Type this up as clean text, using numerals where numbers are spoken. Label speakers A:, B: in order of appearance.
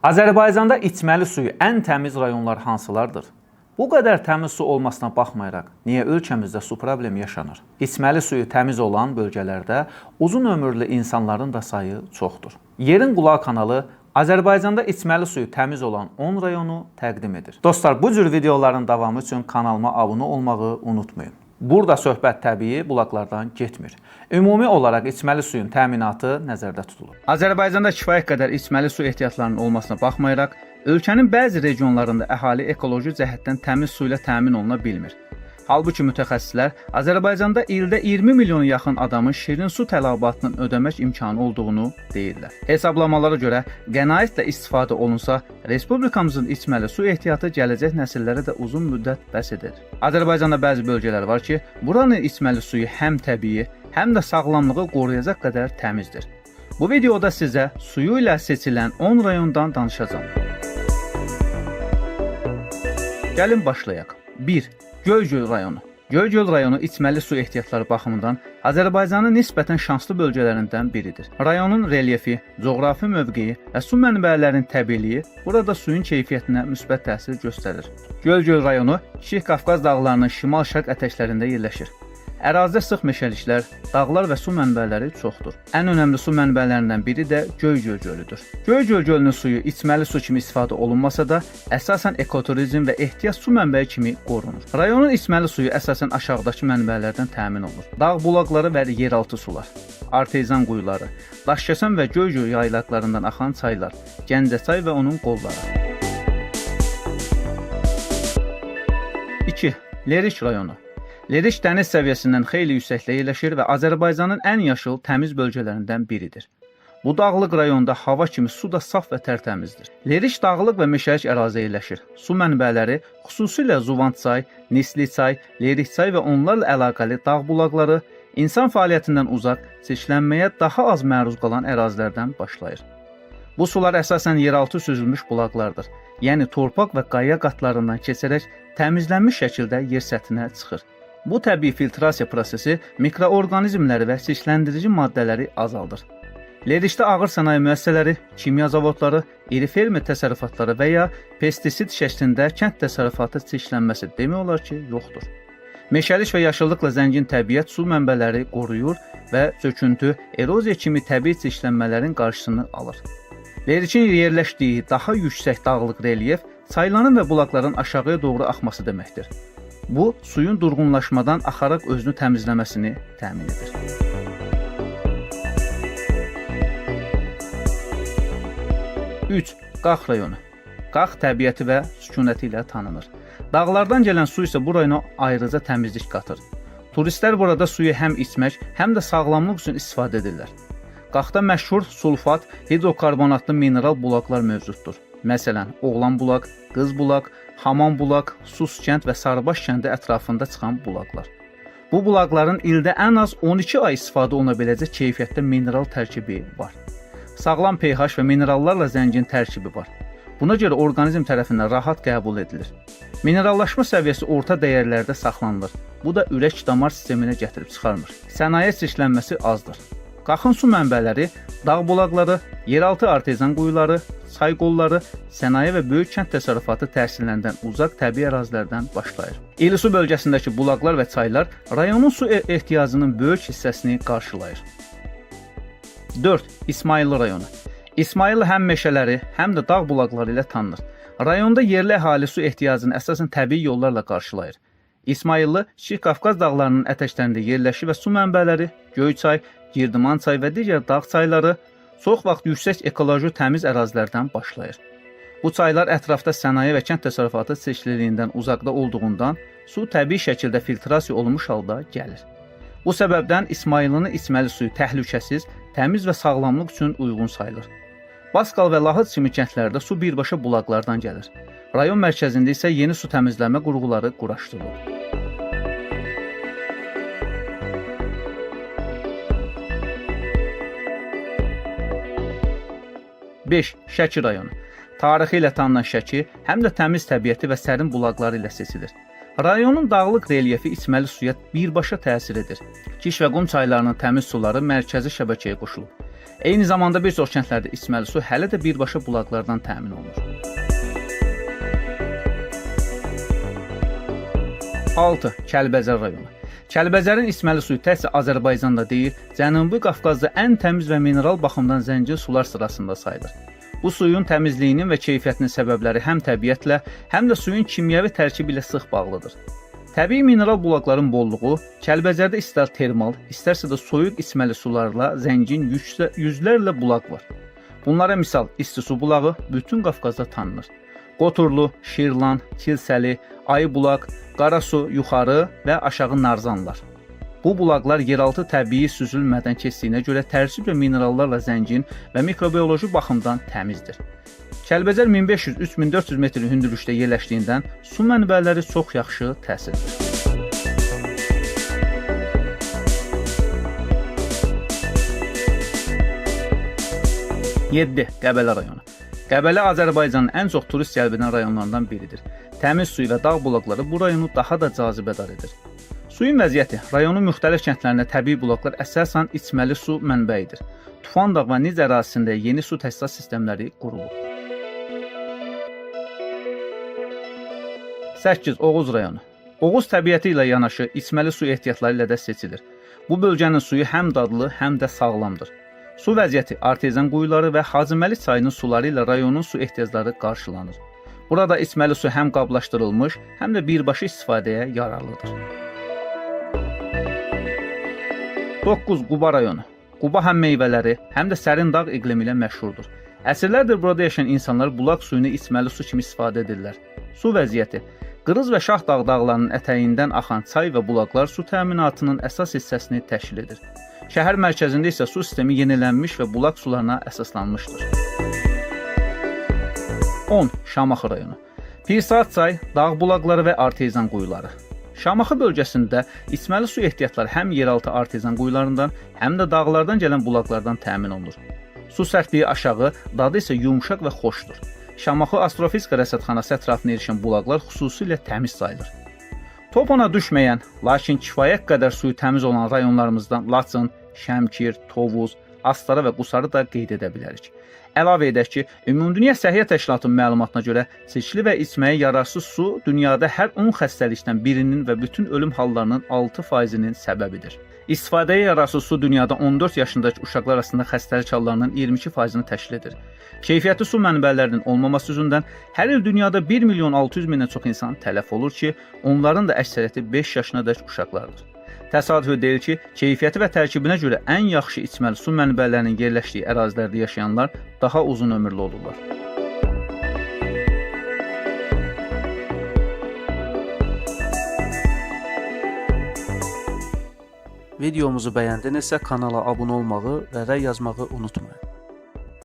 A: Azərbaycanda içməli suyu ən təmiz rayonlar hansılardır? Bu qədər təmiz su olmasına baxmayaraq, niyə ölkəmizdə su problemi yaşanır? İçməli suyu təmiz olan bölgələrdə uzun ömürlü insanların da sayı çoxdur. Yerin Qulağı kanalı Azərbaycanda içməli suyu təmiz olan 10 rayonu təqdim edir. Dostlar, bu cür videoların davamı üçün kanalıma abunə olmağı unutmayın. Burada söhbət təbii bulaqlardan getmir. Ümumi olaraq içməli suyun təminatı nəzərdə tutulur. Azərbaycanda kifayət qədər içməli su ehtiyatlarının olmasına baxmayaraq, ölkənin bəzi regionlarında əhali ekoloji cəhətdən təmiz su ilə təmin oluna bilmir. Halbuki mütəxəssislər Azərbaycanda ildə 20 milyona yaxın adamın şirin su tələbatının ödəmək imkanı olduğunu deyirlər. Hesablamalara görə qənaətlə istifadə olunsa, respublikamızın içməli su ehtiyatı gələcək nəsillərə də uzun müddət bəs edir. Azərbaycanda bəzi bölgələr var ki, buranın içməli suyu həm təbii, həm də sağlamlığı qoruyacaq qədər təmizdir. Bu videoda sizə suyu ilə seçilən 10 rayondan danışacağam. Gəlin başlayaq. 1. Göygöl rayonu. Göygöl rayonu içməli su ehtiyatları baxımından Azərbaycanın nisbətən şanslı bölgələrindən biridir. Rayonun relyefi, coğrafi mövqeyi və su mənbələrinin təbiiliyi burada suyun keyfiyyətinə müsbət təsir göstərir. Göygöl rayonu Kiçik Qafqaz dağlarının şimal-şərq ətəklərində yerləşir. Ərazidə sıx meşəliklər, dağlar və su mənbələri çoxdur. Ən önəmli su mənbələrindən biri də Göygöl gölüdür. Göygöl gölünün suyu içməli su kimi istifadə olunmasa da, əsasən ekoturizm və ehtiyac su mənbəyi kimi qorunur. Rayonun içməli suyu əsasən aşağıdakı mənbələrdən təmin olunur. Dağ bulaqları və yeraltı sular, artezan quyuları, Daşkəsən və Göygöl yaylaqlarından axan çaylar, Gəncəçay və onun qolları. 2. Lerik rayonu. Lerik dəniz səviyyəsindən xeyli yüksəkdə yerləşir və Azərbaycanın ən yaşıl, təmiz bölgələrindən biridir. Bu dağlıq rayonda hava kimi su da saf və tərtəmizdir. Lerik dağlıq və meşəlik ərazidə yerləşir. Su mənbələri xüsusilə Zuvant çay, Nisli çay, Lerik çay və onlarla əlaqəli dağ bulaqları insan fəaliyyətindən uzaq, çirklənməyə daha az məruz qalan ərazilərdən başlayır. Bu sular əsasən yeraltı süzülmüş bulaqlardır. Yəni torpaq və qaya qatlarından keçərək təmizlənmiş şəkildə yer səthinə çıxır. Bu təbii filtrasiya prosesi mikroorqanizmləri və çirkləndirici maddələri azaldır. Lerikdə ağır sənaye müəssisələri, kimya zavodları, iri fermer təsərrüfatları və ya pestisid şəklində kənd təsərrüfatı çirklənməsi demək olar ki, yoxdur. Meşəlik və yaşıllıqla zəngin təbiət su mənbələri qoruyur və çöküntü, eroziya kimi təbii çirklənmələrin qarşısını alır. Lerikin yerləşdiyi daha yüksək dağlıq relyef çayların və bulaqların aşağıya doğru axması deməkdir. Bu, suyun durğunlaşmadan axaraq özünü təmizləməsini təmin edir. 3. Qax rayonu. Qax təbiəti və sükunəti ilə tanınır. Dağlardan gələn su isə bu rayona ayrıca təmizlik qatır. Turistlər burada suyu həm içmək, həm də sağlamlıq üçün istifadə edirlər. Qaxda məşhur sulfat, hidrokarbonatlı mineral bulaqlar mövcuddur. Məsələn, Oğlan bulaq, Qız bulaq, Haman bulaq, Sus kənd və Sarıbaş kəndi ətrafında çıxan bulaqlar. Bu bulaqların ildə ən az 12 ay istifadə oluna biləcək keyfiyyətdə mineral tərkibi var. Sağlam pH və minerallarla zəngin tərkibi var. Buna görə orqanizm tərəfindən rahat qəbul edilir. Minerallaşma səviyyəsi orta dəyərlərdə saxlanılır. Bu da ürək-damar sisteminə gətirib çıxarmır. Sənaye çirklənməsi azdır. Qaxın su mənbələri, dağ bulaqları, yeraltı artezan quyuları, çay qolları, sənaye və böyük kənd təsərrüfatı təsirlərindən uzaq təbii ərazilərdən başlayır. İlisu bölgəsindəki bulaqlar və çaylar rayonun su ehtiyacının böyük hissəsini qarşılayır. 4. İsmayıllı rayonu. İsmayıllı həm meşələri, həm də dağ bulaqları ilə tanınır. Rayonda yerli əhali su ehtiyacını əsasən təbii yollarla qarşılayır. İsmayıllı Kiçik Qafqaz dağlarının ətəklərində yerləşir və su mənbələri, Göyçay, Girdiman çay və digər dağ çayları çox vaxt yüksək ekoloji təmiz ərazilərdən başlayır. Bu çaylar ətrafda sənaye və kənd təsərrüfatı çirkliliyindən uzaqda olduğundan su təbii şəkildə filtrasiya olunmuş halda gəlir. Bu səbəbdən İsmayıllının içməli suyu təhlükəsiz, təmiz və sağlamlıq üçün uyğun sayılır. Baskal və Lahıc kimi kəndlərdə su birbaşa bulaqlardan gəlir. Rayon mərkəzində isə yeni su təmizləmə qurğuları quraşdırılır. 5. Şəki rayonu. Tarixi ilə tanınan Şəki həm də təmiz təbiəti və sərin bulaqları ilə seçilir. Rayonun dağlıq relyefi içməli suya birbaşa təsir edir. Kiş və Qum çaylarının təmiz suları mərkəzi şəbəkəyə qoşulub. Eyni zamanda bir çox kəndlərdə içməli su hələ də birbaşa bulaqlardan təmin olunur. 6. Kəlbəcər rayonu. Kəlbəcərin içməli suyu təkcə Azərbaycanda deyil, Cənubi Qafqazda ən təmiz və mineral baxımdan zəngin sular sırasında sayılır. Bu suyun təmizliyinin və keyfiyyətinin səbəbləri həm təbiətlə, həm də suyun kimyəvi tərkibi ilə sıx bağlıdır. Təbii mineral bulaqların bolluğu Kəlbəcərdə istər termal, istərsə də soyuq içməli sularla zəngin yüzlərlə bulaq var. Bunlara misal İsti su bulağı bütün Qafqazda tanınır. Qoturlu, Şirlan, Kilsəli, Ayıbulaq, Qarasu, Yuxarı və Aşağı Narzanlar. Bu bulaqlar yeraltı təbii süzülmədən keçdiyinə görə tərkib və minerallarla zəngin və mikrobioloji baxımdan təmizdir. Kəlbəcər 1500-3400 metr hündürlükdə yerləşdiyindən su mənbələri çox yaxşı təsirdir. Yeddi. Qəbələ rayonu. Qəbələ Azərbaycanın ən çox turist cəlb edən rayonlarından biridir. Təmiz suyu və dağ bulaqları bu rayonu daha da cazibədar edir. Suyun vəziyyəti rayonun müxtəlif kəndlərində təbii bulaqlar əsasən içməli su mənbəyidir. Tufan dağ və Niz ərazisində yeni su təchizat sistemləri qurulub. 8. Oğuz rayonu. Oğuz təbiəti ilə yanaşı içməli su ehtiyatları ilə də seçilir. Bu bölgənin suyu həm dadlı, həm də sağlamdır. Su vəziyyəti artezyan quyuları və Hacıməli çayının suları ilə rayonun su ehtiyacları qarşılanır. Burada içməli su həm qablaşdırılmış, həm də birbaşa istifadəyə yararlıdır. 9. Quba rayonu. Quba həm meyvələri, həm də sərin dağ iqlimi ilə məşhurdur. Əsrlərdir burada yaşayan insanlar bulaq suyunu içməli su kimi istifadə edirlər. Su vəziyyəti Qırız və Şahdağ dağlarının ətəyindən axan çay və bulaqlar su təminatının əsas hissəsini təşkil edir. Şəhər mərkəzində isə su sistemi yenilənmiş və bulaq sularına əsaslanmışdır. 10. Şamaxı rayonu. Pirsaat çay, dağ bulaqları və artezyan quyuları. Şamaxı bölgəsində içməli su ehtiyatları həm yeraltı artezyan quyularından, həm də dağlardan gələn bulaqlardan təmin olunur. Su sərtliyi aşağı, dadı isə yumşaq və xoşdur. Şamaxı Astrofizika rəsədxanası ətrafına yerləşən bulaqlar xüsusilə təmiz sayılır. Topona düşməyən, lakin kifayət qədər suyu təmiz olan rayonlarımızdan Laçın, Şəmkir, Tovuz, Astara və Qusarı da qeyd edə bilərik. Əlavə edək ki, Ümumdünya Səhiyyə Təşkilatının məlumatına görə seçili və içməyə yararsız su dünyada hər 10 xəstəlikdən birinin və bütün ölüm hallarının 6%-nin səbəbidir. İstifadəyə yararsız su dünyada 14 yaşındakı uşaqlar arasında xəstəlik hallarının 22%-ni təşkil edir. Keyfiyyətli su mənbələrinin olmaması üzündən hər il dünyada 1.600.000-dən çox insan tələf olur ki, onların da əksəriyyəti 5 yaşınadək uşaqlardır. Təsadüfi deyil ki, keyfiyyəti və tərkibinə görə ən yaxşı içməli su mənbələrinin yerləşdiyi ərazilərdə yaşayanlar daha uzun ömürlü olurlar.
B: Videomuzu bəyəndinizsə kanala abunə olmağı və rəy yazmağı unutmayın.